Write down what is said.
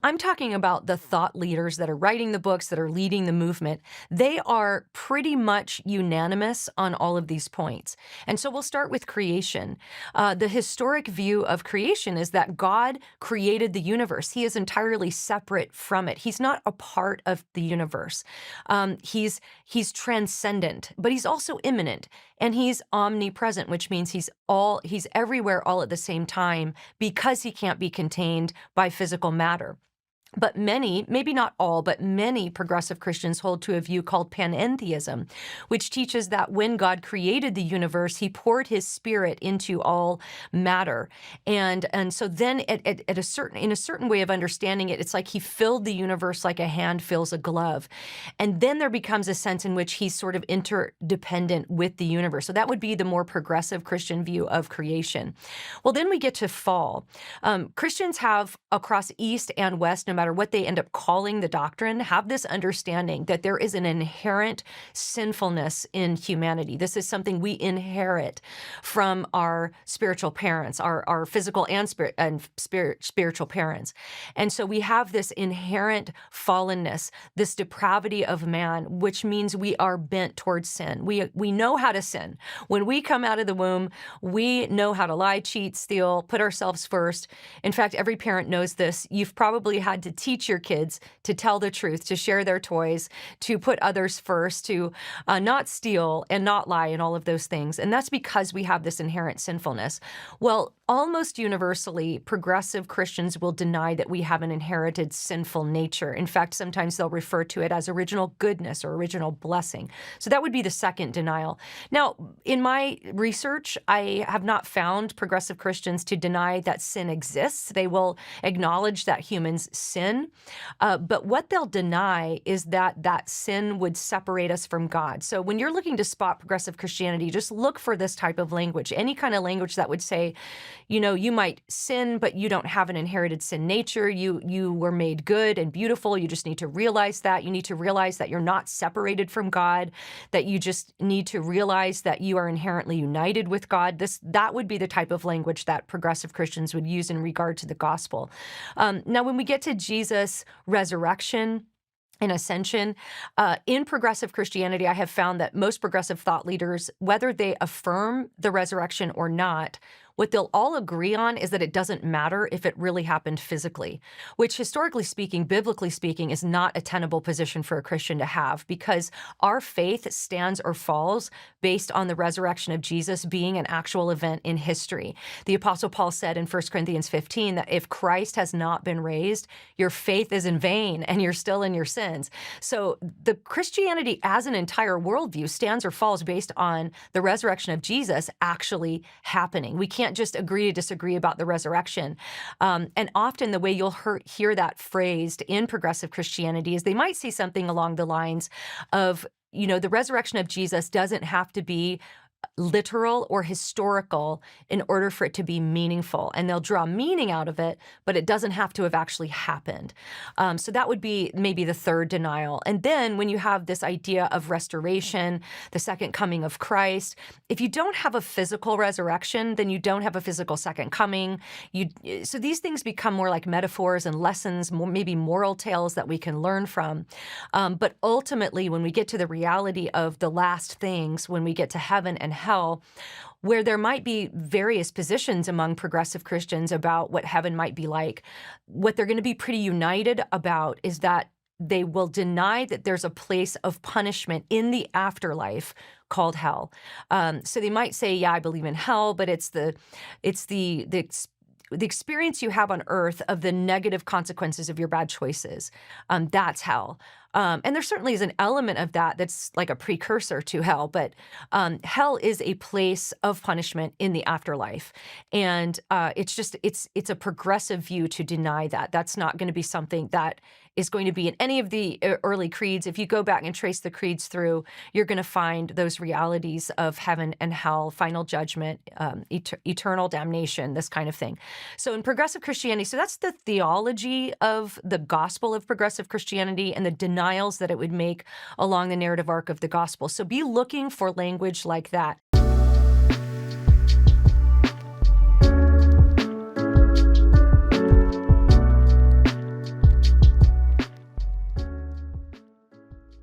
I'm talking about the thought leaders that are writing the books, that are leading the movement. They are pretty much unanimous on all of these points. And so we'll start with creation. The historic view of creation is that God created the universe. He is entirely separate from it. He's not a part of the universe. He's transcendent, but he's also immanent, and he's omnipresent, which means he's everywhere all at the same time because he can't be contained by physical matter. But many, maybe not all, but many progressive Christians hold to a view called panentheism, which teaches that when God created the universe, he poured his spirit into all matter. And so then at in a certain way of understanding it, it's like he filled the universe like a hand fills a glove. And then there becomes a sense in which he's sort of interdependent with the universe. So that would be the more progressive Christian view of creation. Well, then we get to fall. Christians have across East and West, no matter what they end up calling the doctrine, have this understanding that there is an inherent sinfulness in humanity. This is something we inherit from our spiritual parents, our physical and spiritual parents. And so we have this inherent fallenness, this depravity of man, which means we are bent towards sin. We know how to sin. When we come out of the womb, we know how to lie, cheat, steal, put ourselves first. In fact, every parent knows this. You've probably had to teach your kids to tell the truth, to share their toys, to put others first, to not steal and not lie and all of those things. And that's because we have this inherent sinfulness. Well, almost universally, progressive Christians will deny that we have an inherited sinful nature. In fact, sometimes they'll refer to it as original goodness or original blessing. So that would be the second denial. Now, in my research, I have not found progressive Christians to deny that sin exists. They will acknowledge that humans sin, but what they'll deny is that sin would separate us from God. So when you're looking to spot progressive Christianity, just look for this type of language, any kind of language that would say, you might sin, but you don't have an inherited sin nature. You were made good and beautiful. You just need to realize that. You need to realize that you're not separated from God, that you just need to realize that you are inherently united with God. That would be the type of language that progressive Christians would use in regard to the gospel. Now, when we get to Jesus' resurrection and ascension, in progressive Christianity, I have found that most progressive thought leaders, whether they affirm the resurrection or not, what they'll all agree on is that it doesn't matter if it really happened physically, which historically speaking, biblically speaking, is not a tenable position for a Christian to have, because our faith stands or falls based on the resurrection of Jesus being an actual event in history. The Apostle Paul said in 1 Corinthians 15 that if Christ has not been raised, your faith is in vain and you're still in your sins. So the Christianity as an entire worldview stands or falls based on the resurrection of Jesus actually happening. We can't just agree to disagree about the resurrection. And often the way you'll hear that phrased in progressive Christianity is they might say something along the lines of, the resurrection of Jesus doesn't have to be literal or historical in order for it to be meaningful. And they'll draw meaning out of it, but it doesn't have to have actually happened. So that would be maybe the third denial. And then when you have this idea of restoration, the second coming of Christ, if you don't have a physical resurrection, then you don't have a physical second coming. So these things become more like metaphors and lessons, maybe moral tales that we can learn from. But ultimately, when we get to the reality of the last things, when we get to heaven and hell, where there might be various positions among progressive Christians about what heaven might be like, what they're going to be pretty united about is that they will deny that there's a place of punishment in the afterlife called hell. So they might say, yeah, I believe in hell, but it's the experience you have on earth of the negative consequences of your bad choices. That's hell. And there certainly is an element of that that's like a precursor to hell, but hell is a place of punishment in the afterlife. And it's a progressive view to deny that. That's not going to be something that is going to be in any of the early creeds. If you go back and trace the creeds through, you're going to find those realities of heaven and hell, final judgment, eternal damnation, this kind of thing. So in progressive Christianity, so that's the theology of the gospel of progressive Christianity and the denials that it would make along the narrative arc of the gospel. So be looking for language like that.